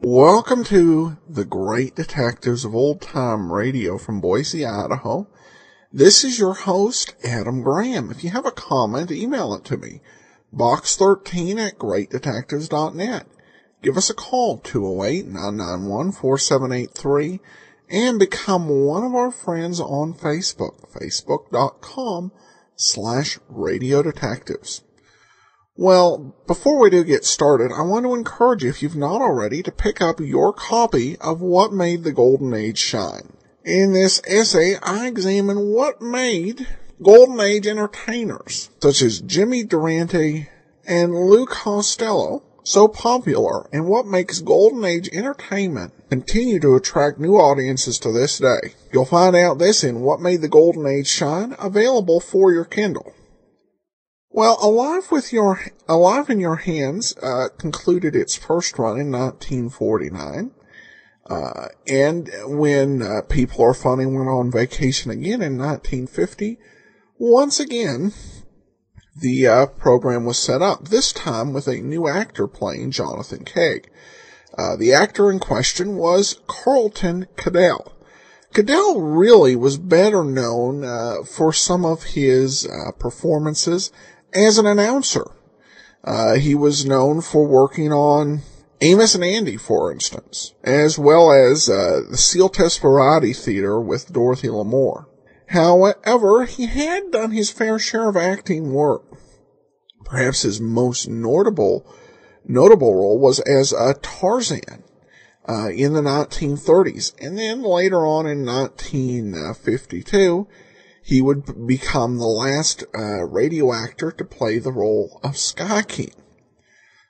Welcome to the Great Detectives of Old Time Radio from Boise, Idaho. This is your host, Adam Graham. If you have a comment, email it to me. box13@greatdetectives.net. Give us a call, 208-991-4783, and become one of our friends on Facebook, facebook.com/Radio Detectives. Well, before we do get started, I want to encourage you, if you've not already, to pick up your copy of What Made the Golden Age Shine. In this essay, I examine what made Golden Age entertainers, such as Jimmy Durante and Lou Costello, so popular, and what makes Golden Age entertainment continue to attract new audiences to this day. You'll find out this in What Made the Golden Age Shine, available for your Kindle. Well, Alive in Your Hands concluded its first run in 1949, and when People Are Funny went on vacation again in 1950, once again, the program was set up, this time with a new actor playing Jonathan Kegg. The actor in question was Carlton Cadell. Cadell really was better known for some of his performances as an announcer. He was known for working on Amos and Andy, for instance, as well as the Seal Test Variety Theater with Dorothy Lamour. However, he had done his fair share of acting work. Perhaps his most notable role was as Tarzan in the 1930s, and then later on in 1952, he would become the last radio actor to play the role of Sky King.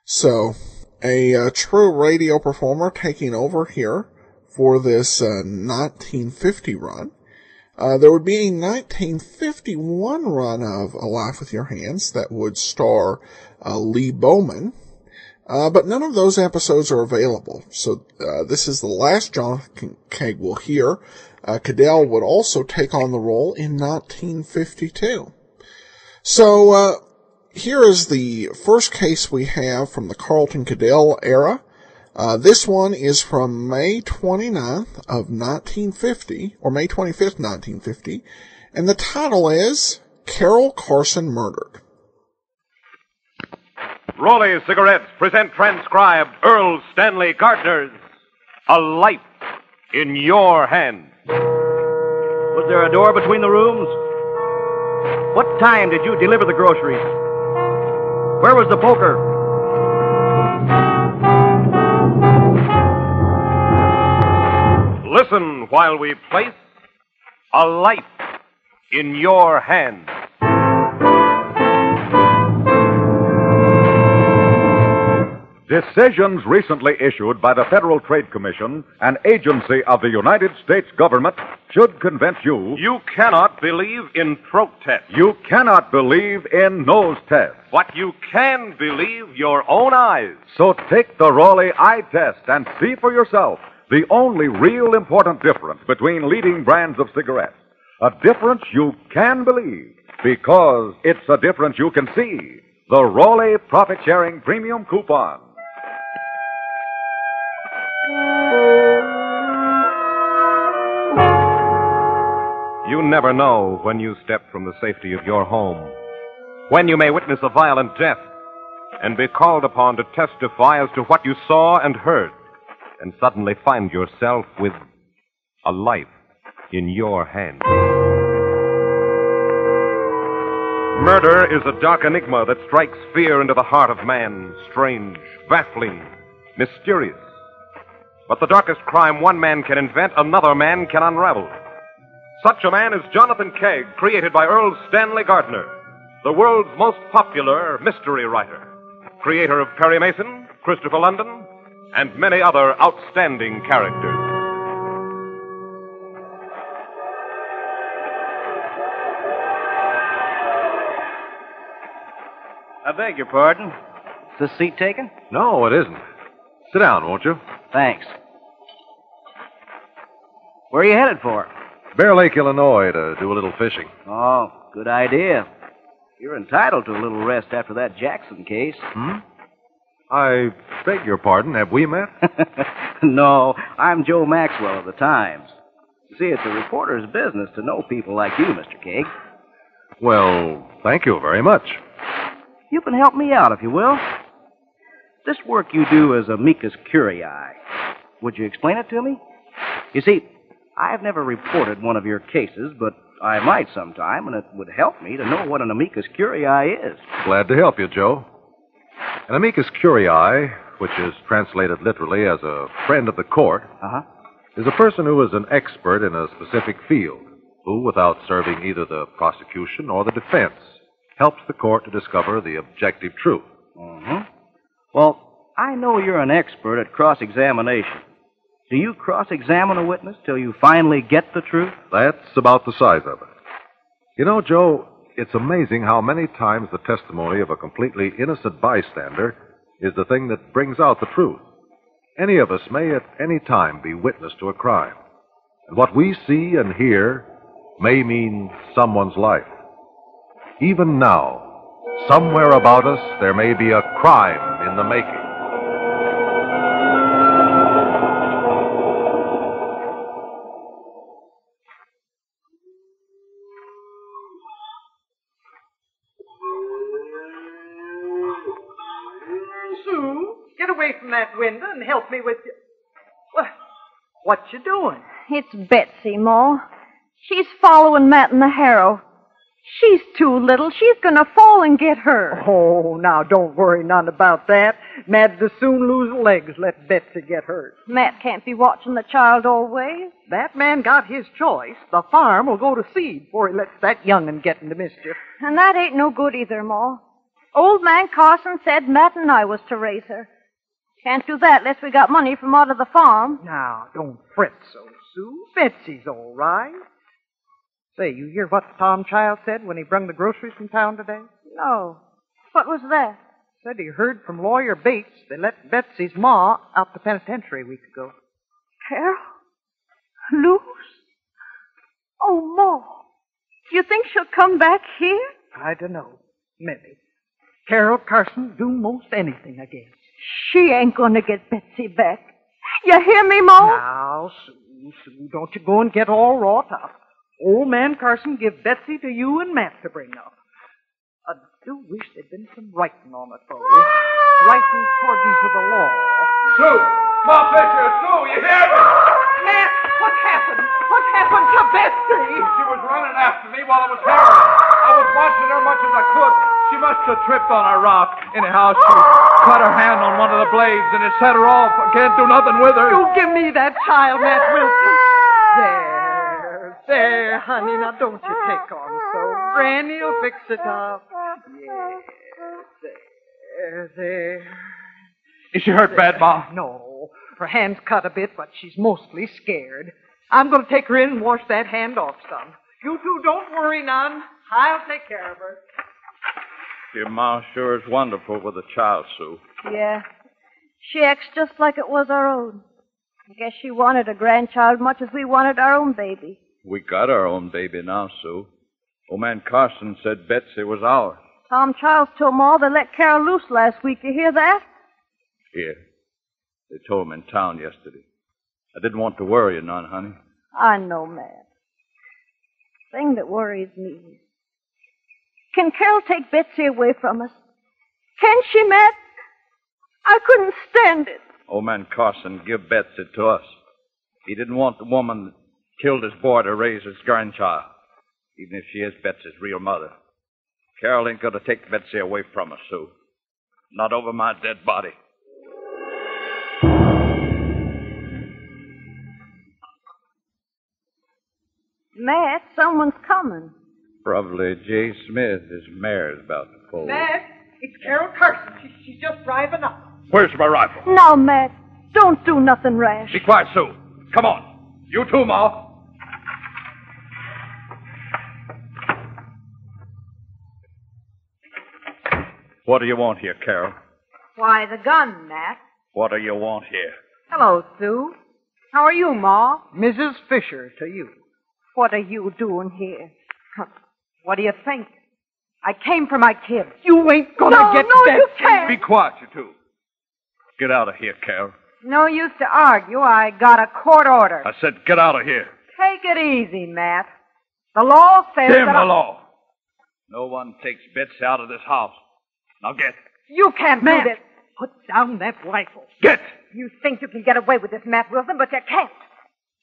So, a true radio performer taking over here for this 1950 run. There would be a 1951 run of Alive with Your Hands that would star Lee Bowman, but none of those episodes are available. So this is the last Jonathan Kegg will hear. Cadell would also take on the role in 1952. So here is the first case we have from the Carlton Cadell era. This one is from May 29th of 1950, or May 25th, 1950, and the title is Carol Carson Murdered. Rollie Cigarettes present transcribed Earl Stanley Gardner's A Life in Your Hands. Was there a door between the rooms? What time did you deliver the groceries? Where was the poker? Listen while we place A Life in Your Hands. Decisions recently issued by the Federal Trade Commission, an agency of the United States government, should convince you You cannot believe in throat tests. you cannot believe in nose tests. But you can believe your own eyes. So take the Rollie eye test and see for yourself the only real important difference between leading brands of cigarettes. A difference you can believe because it's a difference you can see. The Rollie Profit-Sharing Premium Coupon. You never know when you step from the safety of your home, when you may witness a violent death and be called upon to testify as to what you saw and heard, and suddenly find yourself with a life in your hands. Murder is a dark enigma that strikes fear into the heart of man, strange, baffling, mysterious. But the darkest crime one man can invent, another man can unravel. Such a man is Jonathan Kegg, created by Earl Stanley Gardner, the world's most popular mystery writer, creator of Perry Mason, Christopher London, and many other outstanding characters. beg your pardon. Is this seat taken? No, it isn't. Sit down, won't you? Thanks. Where are you headed for? Bear Lake, Illinois, to do a little fishing. Oh, good idea. You're entitled to a little rest after that Jackson case. I beg your pardon. Have we met? No, I'm Joe Maxwell of the Times. You see, it's a reporter's business to know people like you, Mr. Kegg. Well, thank you very much. You can help me out, if you will. This work you do as amicus curiae. Would you explain it to me? You see, I've never reported one of your cases, but I might sometime, and it would help me to know what an amicus curiae is. Glad to help you, Joe. An amicus curiae, which is translated literally as a friend of the court, is a person who is an expert in a specific field, who, without serving either the prosecution or the defense, helps the court to discover the objective truth. Well, I know you're an expert at cross-examination. Do you cross-examine a witness till you finally get the truth? That's about the size of it. You know, Joe, it's amazing how many times the testimony of a completely innocent bystander is the thing that brings out the truth. Any of us may at any time be witness to a crime. And what we see and hear may mean someone's life. Even now, somewhere about us, there may be a crime in the making. Sue, get away from that window and help me with your... What you doing? It's Betsy, Ma. She's following Matt in the harrow. She's too little. She's gonna fall and get hurt. Oh, now don't worry none about that. Matt'd as soon lose legs, let Betsy get hurt. Matt can't be watching the child always. That man got his choice. The farm will go to seed before he lets that young'un get into mischief. And that ain't no good either, Ma. Old man Carson said Matt and I was to raise her. Can't do that unless we got money from out of the farm. Now, don't fret so, Sue. Betsy's all right. Say, you hear what Tom Child said when he brung the groceries from town today? No. What was that? Said he heard from Lawyer Bates they let Betsy's ma out the penitentiary a week ago. Carol? Loose? Oh, Ma. Do you think she'll come back here? I don't know. Maybe. Carol Carson do most anything again. She ain't gonna get Betsy back. You hear me, Ma? Now, Sue, don't you go and get all wrought up. Old man Carson give Betsy to you and Matt to bring up. I do wish there'd been some writing on it, though. Writing according to the law. Sue! Ma Fisher! Sue, you hear me? Matt, what happened? What happened to Betsy? She was running after me while I was harrowing. I was watching her much as I could. She must have tripped on a rock. Anyhow, she cut her hand on one of the blades, and it set her off. I can't do nothing with her. You give me that child, Matt Wilson. There, honey. Now, don't you take on so. Granny'll fix it up. Yes, there. Is she hurt bad, Ma? No. Her hand's cut a bit, but she's mostly scared. I'm going to take her in and wash that hand off some. You two don't worry none. I'll take care of her. Your ma sure is wonderful with a child, Sue. Yeah. She acts just like it was our own. I guess she wanted a grandchild much as we wanted our own baby. We got our own baby now, Sue. Old man Carson said Betsy was ours. Tom Childs told Ma they let Carol loose last week. You hear that? Here. They told him in town yesterday. I didn't want to worry you none, honey. I know, Matt. Thing that worries me. Can Carol take Betsy away from us? Can she, Matt? I couldn't stand it. Old man Carson give Betsy to us. He didn't want the woman that killed his boy to raise his grandchild, even if she is Betsy's real mother. Carol ain't going to take Betsy away from us, Sue. Not over my dead body. Matt, someone's coming. Probably J. Smith. His mare's about to foal. Matt, it's Carol Carson. She's just driving up. Where's my rifle? No, Matt. Don't do nothing rash. Be quiet, Sue. Come on. You too, Ma. What do you want here, Carol? Why, the gun, Matt. What do you want here? Hello, Sue. How are you, Ma? Mrs. Fisher to you. What are you doing here? What do you think? I came for my kid. You ain't gonna get No, Betsy. you can't. Be quiet, you two. Get out of here, Carol. No use to argue. I got a court order. I said get out of here. Take it easy, Matt. The law says Damn that the law. No one takes Betsy out of this house. Now get. You can't Matt, do this. put down that rifle. Get! You think you can get away with this, Matt Wilson, but you can't.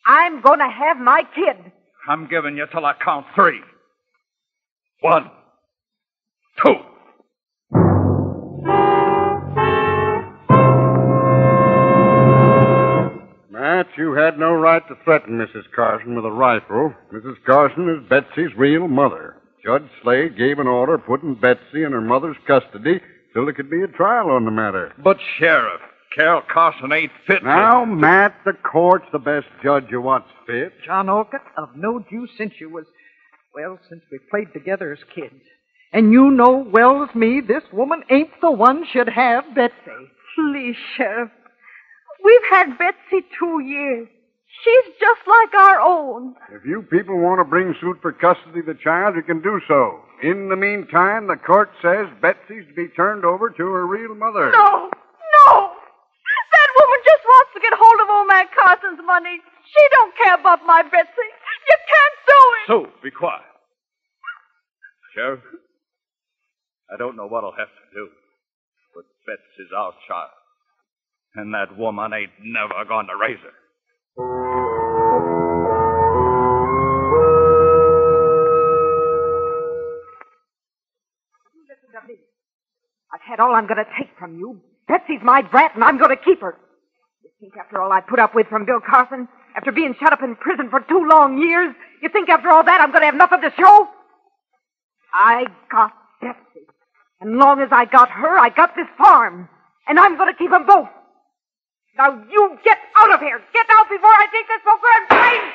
I'm going to have my kid. I'm giving you till I count 3. 1, 2. Matt, you had no right to threaten Mrs. Carson with a rifle. Mrs. Carson is Betsy's real mother. Judge Slade gave an order putting Betsy in her mother's custody till there could be a trial on the matter. But, Sheriff, Carol Carson ain't fit. Now, Matt, the court's the best judge of what's fit. John Olcott, I've knowed you since you was, well, since we played together as kids. And you know well as me this woman ain't the one should have Betsy. Please, Sheriff. We've had Betsy 2 years. She's just like our own. If you people want to bring suit for custody of the child, you can do so. In the meantime, the court says Betsy's to be turned over to her real mother. No! That woman just wants to get hold of old man Carson's money. She don't care about my Betsy. You can't do it. Sue, be quiet. Sheriff, I don't know what I'll have to do, but Betsy's our child. And that woman ain't never going to raise her. Listen to me. I've had all I'm going to take from you. Betsy's my brat, and I'm going to keep her. You think after all I put up with from Bill Carson, after being shut up in prison for 2 long years, you think after all that I'm going to have nothing to show? I got Betsy. And long as I got her, I got this farm. And I'm going to keep them both. Now you get out of here. Get out before I take this poker and bang!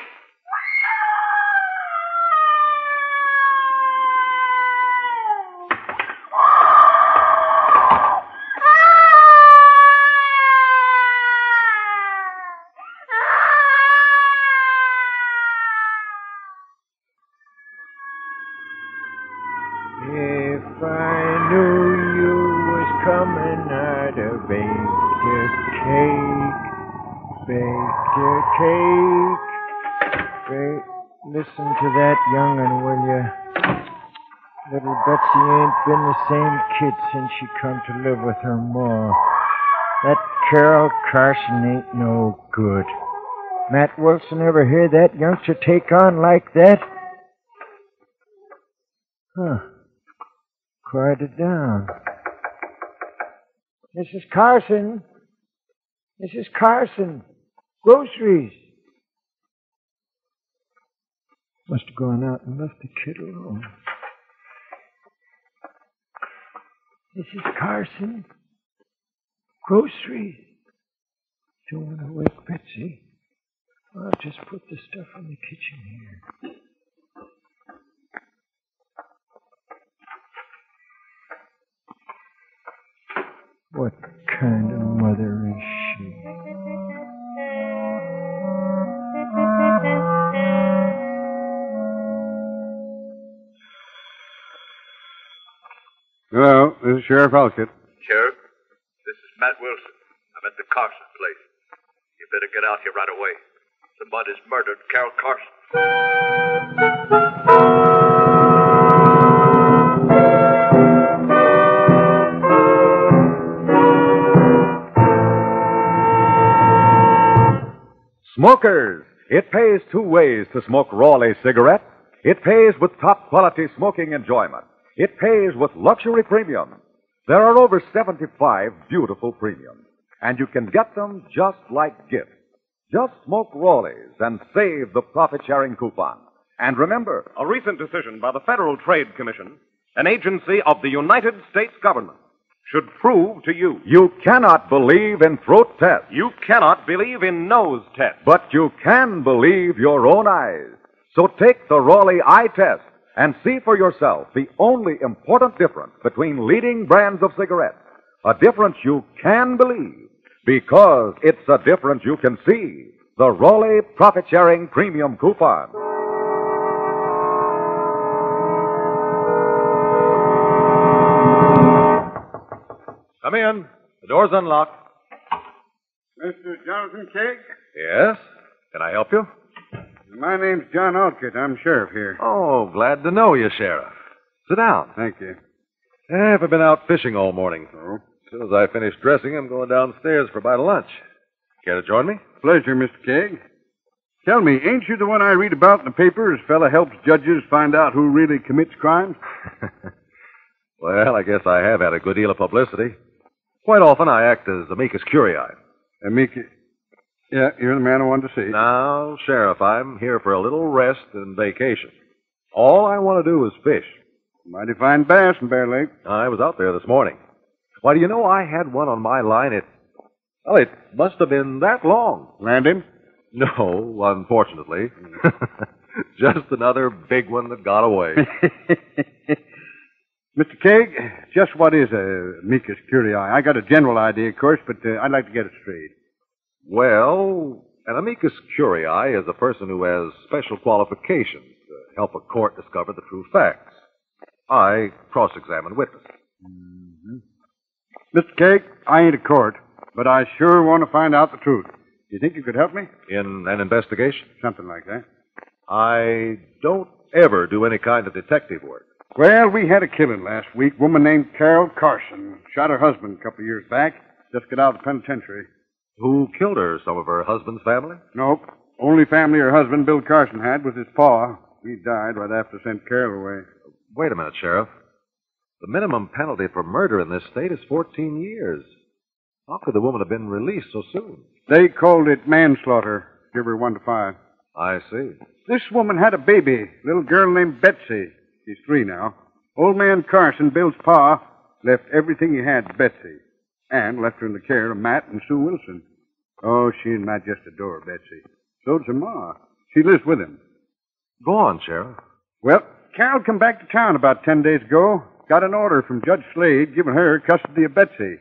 If I knew you was coming, I'd have baked your cake. Baked your cake. Listen to that young'un, will you? Little Betsy ain't been the same kid since she come to live with her ma. That Carol Carson ain't no good. Matt Wilson ever hear that youngster take on like that? Huh. Quieted down. Mrs. Carson. Mrs. Carson. Groceries. Must have gone out and left the kid alone. Mrs. Carson. Groceries. Don't want to wake Betsy. I'll just put the stuff in the kitchen here. What kind of mother is she? Hello, this is Sheriff Olcott. Sheriff, this is Matt Wilson. I'm at the Carson place. You better get out here right away. Somebody's murdered Carol Carson. Smokers, it pays 2 ways to smoke Raleigh cigarette. It pays with top-quality smoking enjoyment. It pays with luxury premiums. There are over 75 beautiful premiums, and you can get them just like gifts. Just smoke Raleighs and save the profit-sharing coupon. And remember, A recent decision by the Federal Trade Commission, an agency of the United States government, should prove to you you cannot believe in throat tests, you cannot believe in nose tests. but you can believe your own eyes. So take the Raleigh eye test and see for yourself the only important difference between leading brands of cigarettes. A difference you can believe, because it's a difference you can see. The Raleigh Profit-Sharing Premium Coupon. Come in. The door's unlocked. Mr. Jonathan Kegg? Yes? Can I help you? My name's John Alkett. I'm sheriff here. Oh, glad to know you, Sheriff. Sit down. Thank you. I've been out fishing all morning. Oh? As soon as I finish dressing, I'm going downstairs for a bite of lunch. Care to join me? Pleasure, Mr. Kegg. Tell me, ain't you the one I read about in the paper as fella helps judges find out who really commits crimes? Well, I guess I have had a good deal of publicity. Quite often I act as amicus curiae. Amicus? Yeah, you're the man I wanted to see. Now, Sheriff, I'm here for a little rest and vacation. All I want to do is fish. Mighty fine bass in Bear Lake. I was out there this morning. Why, do you know I had one on my line? It must have been that long. Land him? No, unfortunately. Just another big one that got away. Mr. Kegg, just what is a amicus curiae? I got a general idea, of course, but I'd like to get it straight. Well, an amicus curiae is a person who has special qualifications to help a court discover the true facts. I cross-examine witnesses. Mm-hmm. Mr. Kegg, I ain't a court, but I sure want to find out the truth. You think you could help me? In an investigation? Something like that. I don't ever do any kind of detective work. Well, we had a killing last week. Woman named Carson shot her husband a couple of years back. Just got out of the penitentiary. Who killed her? Some of her husband's family? Nope. Only family her husband, Bill Carson, had was his pa. He died right after sent Carol away. Wait a minute, Sheriff. The minimum penalty for murder in this state is 14 years. How could the woman have been released so soon? They called it manslaughter. Give her 1 to 5. I see. This woman had a baby, little girl named Betsy. She's 3 now. Old man Carson, Bill's pa, left everything he had to Betsy, and left her in the care of Matt and Sue Wilson. Oh, she and Matt just adore Betsy. So does her ma. She lives with him. Go on, Sheriff. Well, Carol come back to town about 10 days ago. Got an order from Judge Slade giving her custody of Betsy.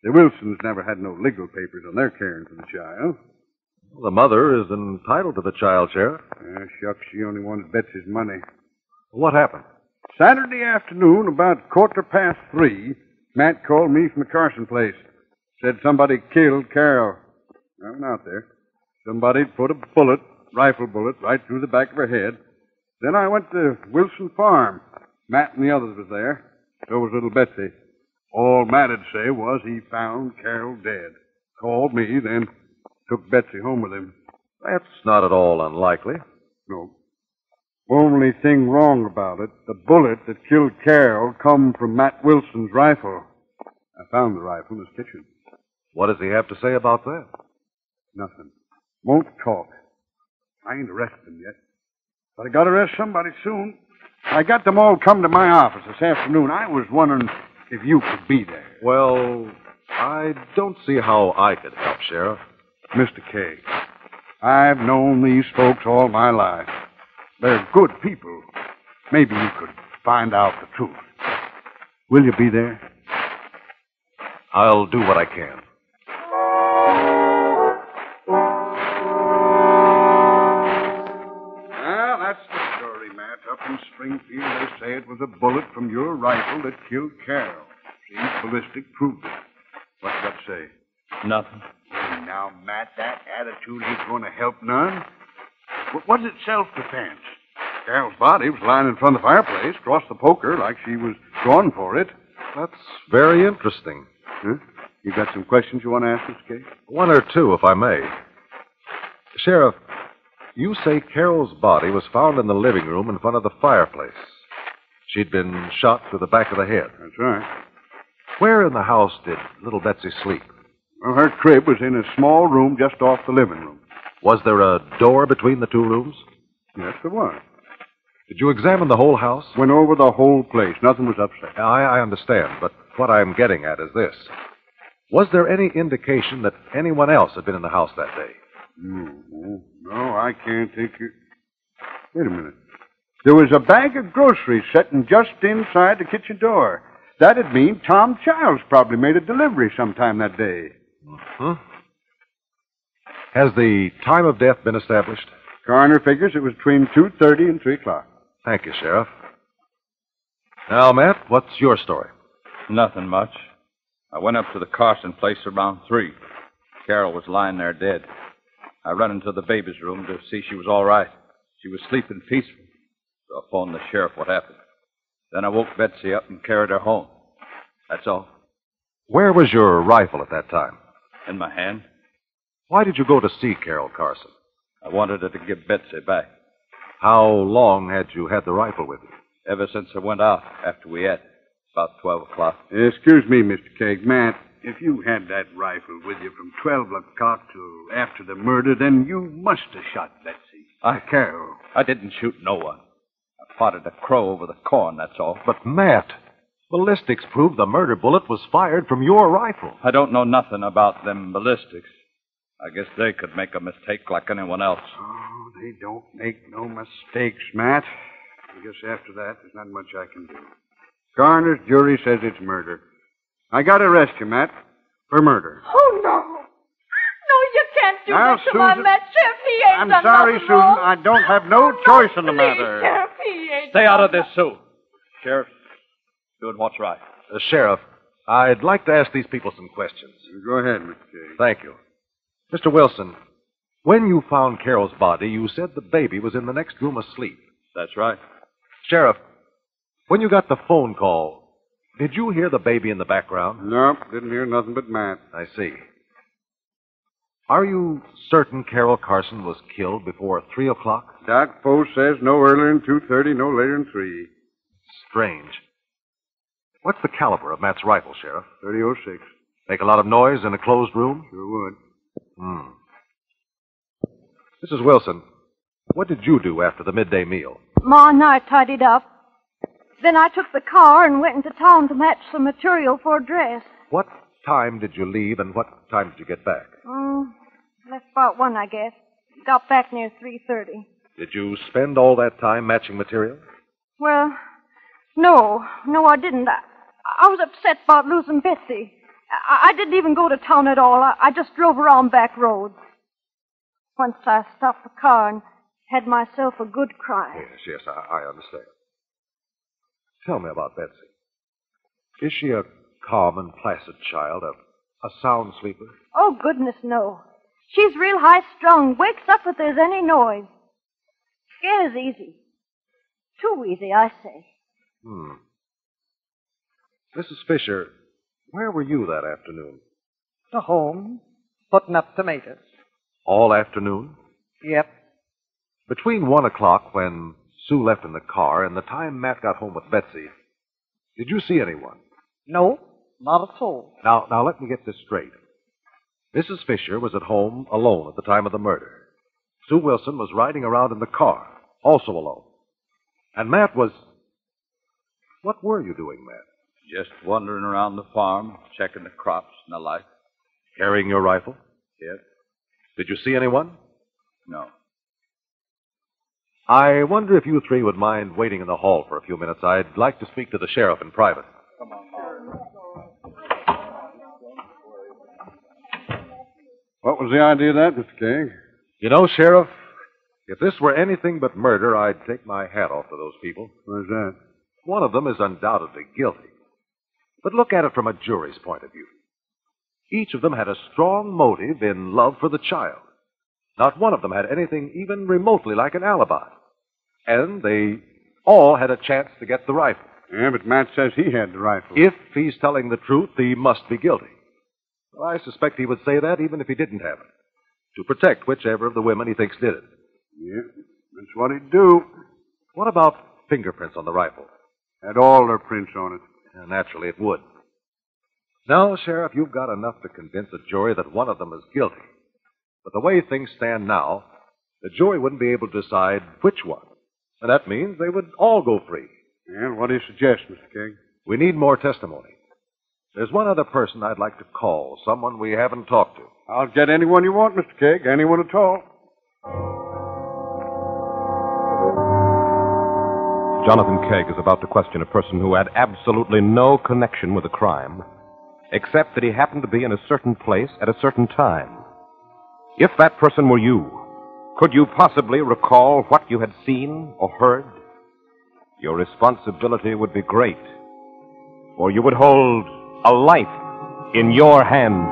The Wilsons never had no legal papers on their caring for the child. Well, the mother is entitled to the child, Sheriff. Shucks, she only wants Betsy's money. What happened? Saturday afternoon, about 3:15, Matt called me from the Carson place. Said somebody killed Carol. I went out there. Somebody put a rifle bullet, right through the back of her head. Then I went to Wilson Farm. Matt and the others was there. So was little Betsy. All Matt'd say was he found Carol dead. Called me, then took Betsy home with him. That's not at all unlikely. No. Only thing wrong about it, the bullet that killed Carol come from Matt Wilson's rifle. I found the rifle in his kitchen. What does he have to say about that? Nothing. Won't talk. I ain't arrested him yet. But I got to arrest somebody soon. I got them all come to my office this afternoon. I was wondering if you could be there. Well, I don't see how I could help, Sheriff. Mr. Kegg, I've known these folks all my life. They're good people. Maybe you could find out the truth. Will you be there? I'll do what I can. Well, that's the story, Matt. Up in Springfield, they say it was a bullet from your rifle that killed Carol. Seems ballistic proved it. What's that say? Nothing. Hey, now, Matt, that attitude ain't going to help none. Was it self-defense? Carol's body was lying in front of the fireplace, across the poker, like she was going for it. That's very interesting. Huh? You got some questions you want to ask, Mr. Kegg? One or two, if I may. Sheriff, you say Carol's body was found in the living room in front of the fireplace. She'd been shot through the back of the head. That's right. Where in the house did little Betsy sleep? Well, her crib was in a small room just off the living room. Was there a door between the two rooms? Yes, there was. Did you examine the whole house? Went over the whole place. Nothing was upset. I understand, but what I'm getting at is this. Was there any indication that anyone else had been in the house that day? No, I can't think of... Wait a minute. There was a bag of groceries sitting just inside the kitchen door. That'd mean Tom Childs probably made a delivery sometime that day. Has the time of death been established? Coroner figures it was between 2:30 and 3 o'clock. Thank you, Sheriff. Now, Matt, what's your story? Nothing much. I went up to the Carson place around 3. Carol was lying there dead. I run into the baby's room to see she was all right. She was sleeping peaceful. So I phoned the sheriff what happened. Then I woke Betsy up and carried her home. That's all. Where was your rifle at that time? In my hand. Why did you go to see Carol Carson? I wanted her to give Betsy back. How long had you had the rifle with you? Ever since I went out after we ate, about 12 o'clock. Excuse me, Mr. Kegg. Matt, if you had that rifle with you from 12 o'clock till after the murder, then you must have shot Betsy. Carol. I didn't shoot no one. I potted a crow over the corn, that's all. But, Matt, ballistics proved the murder bullet was fired from your rifle. I don't know nothing about them ballistics. I guess they could make a mistake like anyone else. Oh, they don't make no mistakes, Matt. I guess after that, there's not much I can do. Coroner's jury says it's murder. I gotta arrest you, Matt, for murder. Oh, no. No, you can't do Now, that to my Susan, Matt. Sheriff, he ain't I'm done sorry, nothing Susan. wrong. I don't have no choice in the Please, matter. Sheriff, he ain't Stay out done of this, Sue. Sheriff, doing what's right. Sheriff, I'd like to ask these people some questions. Go ahead, Mr. Kegg. Thank you. Mr. Wilson, when you found Carol's body, you said the baby was in the next room asleep. That's right. Sheriff, when you got the phone call, did you hear the baby in the background? Nope, didn't hear nothing but Matt. I see. Are you certain Carol Carson was killed before 3 o'clock? Doc Poe says no earlier than 2:30, no later than 3. Strange. What's the caliber of Matt's rifle, Sheriff? .30-06. Make a lot of noise in a closed room? Sure would. Mrs. Wilson, what did you do after the midday meal? Ma and I tidied up. Then I took the car and went into town to match some material for a dress. What time did you leave and what time did you get back? Left about 1, I guess. Got back near 3:30. Did you spend all that time matching material? Well, no, I didn't. I was upset about losing Betsy. I didn't even go to town at all. I just drove around back roads. Once I stopped the car and had myself a good cry. Yes, I understand. Tell me about Betsy. Is she a calm and placid child, a sound sleeper? Oh, goodness, no. She's real high-strung, wakes up if there's any noise. Scares easy. Too easy, I say. Mrs. Fisher, where were you that afternoon? To home, putting up tomatoes. All afternoon? Yep. Between 1 o'clock, when Sue left in the car, and the time Matt got home with Betsy, did you see anyone? No, not a soul. Now, let me get this straight. Mrs. Fisher was at home alone at the time of the murder. Sue Wilson was riding around in the car, also alone. And Matt was... What were you doing, Matt? Just wandering around the farm, checking the crops and the like. Carrying your rifle? Yes. Did you see anyone? No. I wonder if you three would mind waiting in the hall for a few minutes. I'd like to speak to the sheriff in private. Come on. What was the idea of that, Mr. Kegg? You know, Sheriff, if this were anything but murder, I'd take my hat off to those people. Why's that? One of them is undoubtedly guilty. But look at it from a jury's point of view. Each of them had a strong motive in love for the child. Not one of them had anything even remotely like an alibi. And they all had a chance to get the rifle. Yeah, but Matt says he had the rifle. If he's telling the truth, he must be guilty. Well, I suspect he would say that even if he didn't have it, to protect whichever of the women he thinks did it. Yeah, that's what he'd do. What about fingerprints on the rifle? Had all their prints on it. Naturally, it would. No, Sheriff, you've got enough to convince a jury that one of them is guilty. But the way things stand now, the jury wouldn't be able to decide which one. And that means they would all go free. And what do you suggest, Mr. Kegg? We need more testimony. There's one other person I'd like to call, someone we haven't talked to. I'll get anyone you want, Mr. Kegg. Anyone at all. Jonathan Kegg is about to question a person who had absolutely no connection with the crime, except that he happened to be in a certain place at a certain time. If that person were you, could you possibly recall what you had seen or heard? Your responsibility would be great, for you would hold a life in your hands.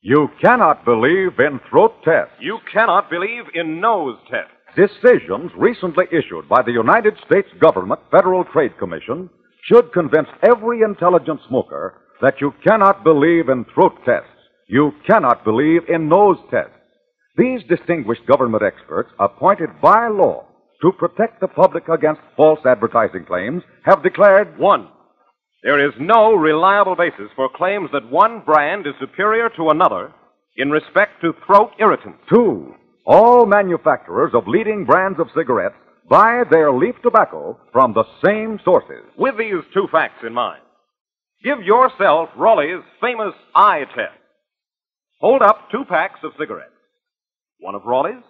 You cannot believe in throat tests. You cannot believe in nose tests. Decisions recently issued by the United States Government Federal Trade Commission should convince every intelligent smoker that you cannot believe in throat tests. You cannot believe in nose tests. These distinguished government experts, appointed by law to protect the public against false advertising claims, have declared, 1, there is no reliable basis for claims that one brand is superior to another in respect to throat irritants. 2, all manufacturers of leading brands of cigarettes buy their leaf tobacco from the same sources. With these 2 facts in mind, give yourself Raleigh's famous eye test. Hold up 2 packs of cigarettes, one of Raleigh's,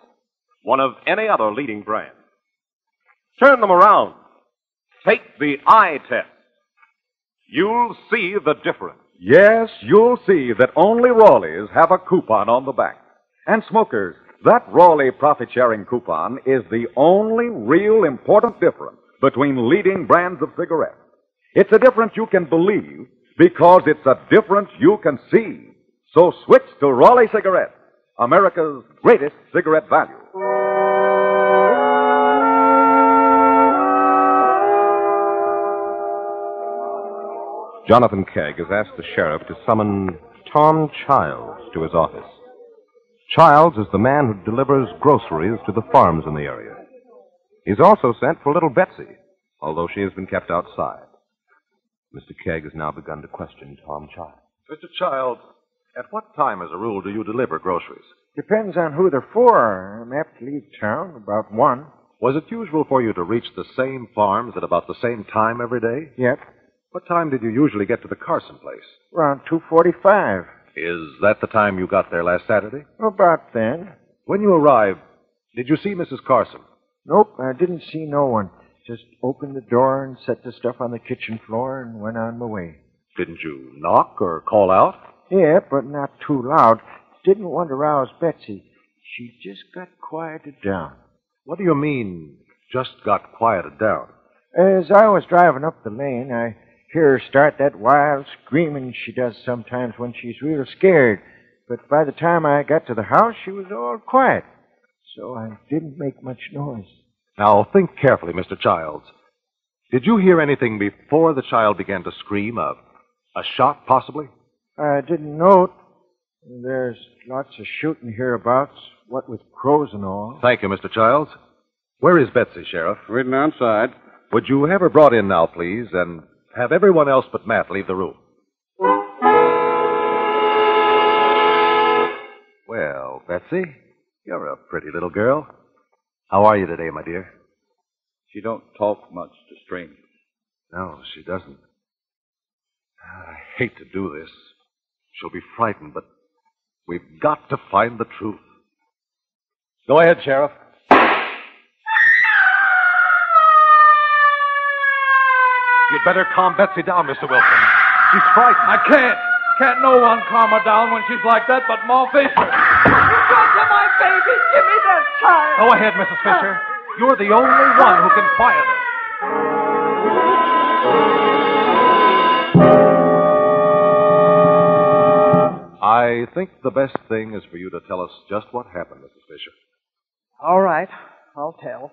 one of any other leading brand. Turn them around. Take the eye test. You'll see the difference. Yes, you'll see that only Raleigh's have a coupon on the back. And smokers, that Raleigh profit-sharing coupon is the only real important difference between leading brands of cigarettes. It's a difference you can believe because it's a difference you can see. So switch to Raleigh cigarettes, America's greatest cigarette value. Jonathan Kegg has asked the sheriff to summon Tom Childs to his office. Childs is the man who delivers groceries to the farms in the area. He's also sent for little Betsy, although she has been kept outside. Mr. Kegg has now begun to question Tom Childs. Mr. Childs, at what time, as a rule, do you deliver groceries? Depends on who they're for. I'm apt to leave town about 1. Was it usual for you to reach the same farms at about the same time every day? Yep. What time did you usually get to the Carson place? Around 2:45. Is that the time you got there last Saturday? About then. When you arrived, did you see Mrs. Carson? Nope, I didn't see no one. Just opened the door and set the stuff on the kitchen floor and went on my way. Didn't you knock or call out? Yeah, but not too loud. Didn't want to rouse Betsy. She just got quieted down. What do you mean, just got quieted down? As I was driving up the lane, I hear her start that wild screaming she does sometimes when she's real scared. But by the time I got to the house, she was all quiet. So I didn't make much noise. Now, think carefully, Mr. Childs. Did you hear anything before the child began to scream? A shot, possibly? I didn't note. There's lots of shooting hereabouts, what with crows and all. Thank you, Mr. Childs. Where is Betsy, Sheriff? Waiting outside. Would you have her brought in now, please, and have everyone else but Matt leave the room? Well, Betsy, you're a pretty little girl. How are you today, my dear? She don't talk much to strangers. No, she doesn't. I hate to do this. She'll be frightened, but we've got to find the truth. Go ahead, Sheriff. You'd better calm Betsy down, Mr. Wilson. She's frightened. I can't. Can't no one calm her down when she's like that but Ma Fisher. You got to my baby. Give me that child. Go ahead, Mrs. Fisher. You're the only one who can quiet her. I think the best thing is for you to tell us just what happened, Mrs. Fisher. All right, I'll tell.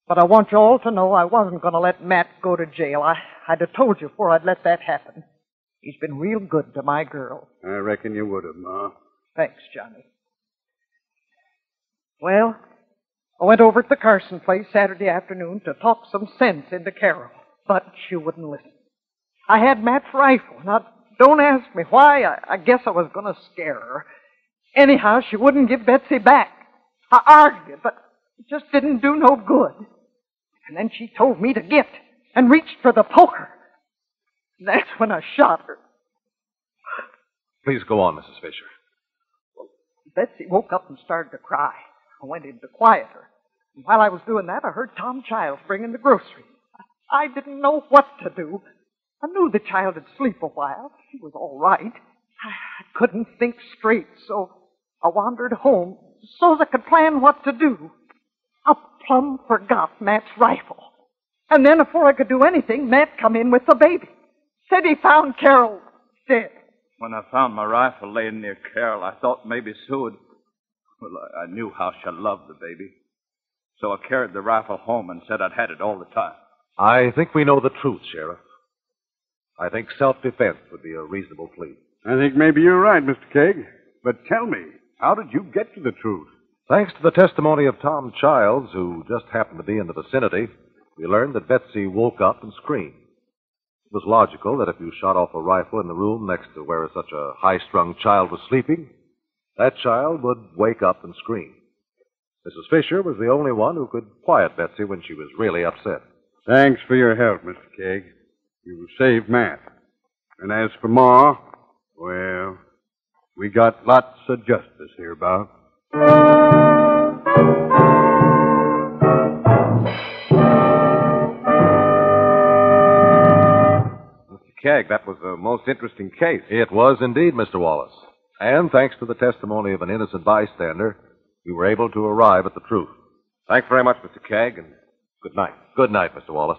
But I want you all to know I wasn't going to let Matt go to jail. I'd have told you before I'd let that happen. He's been real good to my girl. I reckon you would have, Ma. Thanks, Johnny. Well, I went over to the Carson place Saturday afternoon to talk some sense into Carol, but she wouldn't listen. I had Matt's rifle. Now, don't ask me why. I guess I was going to scare her. Anyhow, she wouldn't give Betsy back. I argued, but it just didn't do no good. And then she told me to get and reached for the poker. That's when I shot her. Please go on, Mrs. Fisher. Betsy woke up and started to cry. I went in to quiet her. And while I was doing that, I heard Tom Childs bringing the groceries. I didn't know what to do. I knew the child would sleep a while. She was all right. I couldn't think straight, so I wandered home so I could plan what to do. I plumb forgot Matt's rifle. And then before I could do anything, Matt come in with the baby. Said he found Carol dead. When I found my rifle laying near Carol, I thought maybe Sue would... Well, I knew how she loved the baby. So I carried the rifle home and said I'd had it all the time. I think we know the truth, Sheriff. I think self-defense would be a reasonable plea. I think maybe you're right, Mr. Kegg. But tell me, how did you get to the truth? Thanks to the testimony of Tom Childs, who just happened to be in the vicinity, we learned that Betsy woke up and screamed. It was logical that if you shot off a rifle in the room next to where such a high-strung child was sleeping, that child would wake up and scream. Mrs. Fisher was the only one who could quiet Betsy when she was really upset. Thanks for your help, Mr. Kegg. You saved Matt. And as for Ma, well, we got lots of justice hereabout. Kegg, that was a most interesting case. It was indeed, Mr. Wallace. And thanks to the testimony of an innocent bystander, we were able to arrive at the truth. Thanks very much, Mr. Kegg, and good night. Good night, Mr. Wallace.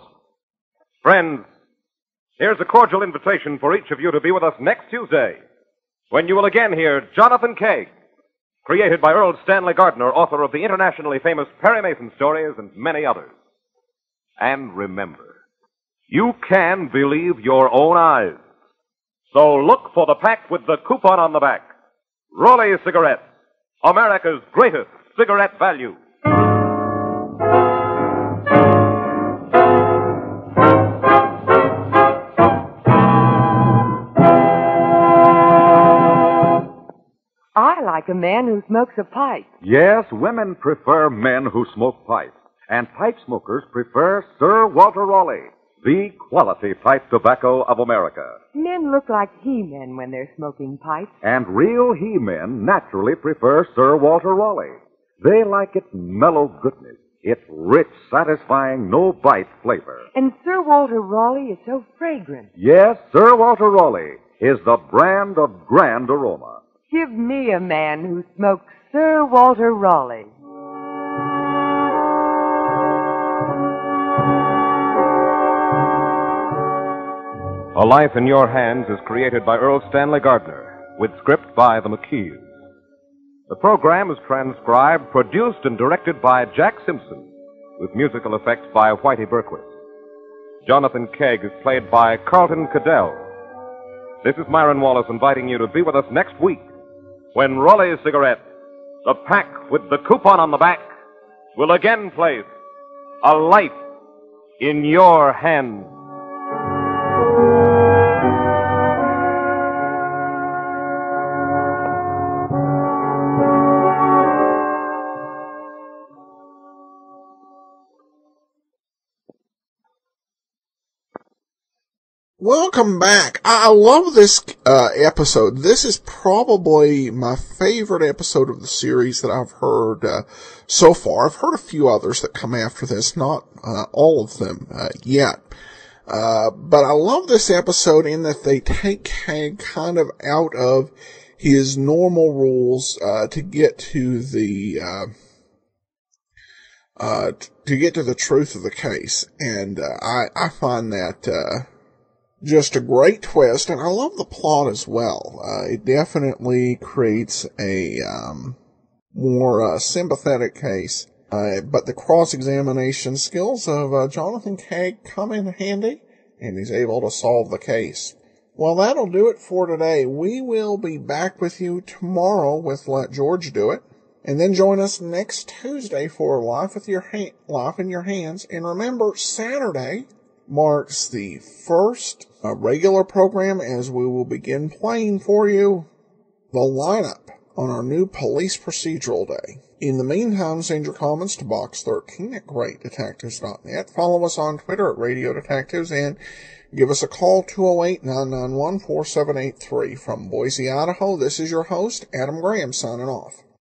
Friends, here's a cordial invitation for each of you to be with us next Tuesday, when you will again hear Jonathan Kegg, created by Earl Stanley Gardner, author of the internationally famous Perry Mason stories and many others. And remember, you can believe your own eyes. So look for the pack with the coupon on the back. Raleigh Cigarettes, America's greatest cigarette value. I like a man who smokes a pipe. Yes, women prefer men who smoke pipes. And pipe smokers prefer Sir Walter Raleigh, the quality pipe tobacco of America. Men look like he-men when they're smoking pipes. And real he-men naturally prefer Sir Walter Raleigh. They like its mellow goodness, its rich, satisfying, no-bite flavor. And Sir Walter Raleigh is so fragrant. Yes, Sir Walter Raleigh is the brand of grand aroma. Give me a man who smokes Sir Walter Raleigh. A Life in Your Hands is created by Earl Stanley Gardner, with script by the McKees. The program is transcribed, produced, and directed by Jack Simpson, with musical effects by Whitey Berquist. Jonathan Kegg is played by Carlton Cadell. This is Myron Wallace inviting you to be with us next week, when Raleigh Cigarette, the pack with the coupon on the back, will again place a life in your hands. Welcome back. I love this episode. This is probably my favorite episode of the series that I've heard so far. I've heard a few others that come after this, not all of them yet. But I love this episode in that they take Kegg kind of out of his normal rules to get to the truth of the case. And I find that just a great twist, and I love the plot as well. It definitely creates a more sympathetic case. But the cross-examination skills of Jonathan Kegg come in handy, and he's able to solve the case. Well, that'll do it for today. We will be back with you tomorrow with Let George Do It, and then join us next Tuesday for Life in Your Hands. And remember, Saturday marks the first regular program as we will begin playing for you the lineup on our new police procedural day. In the meantime, send your comments to box13 at greatdetectives.net. Follow us on Twitter at Radio Detectives and give us a call, 208-991-4783. From Boise, Idaho, this is your host, Adam Graham, signing off.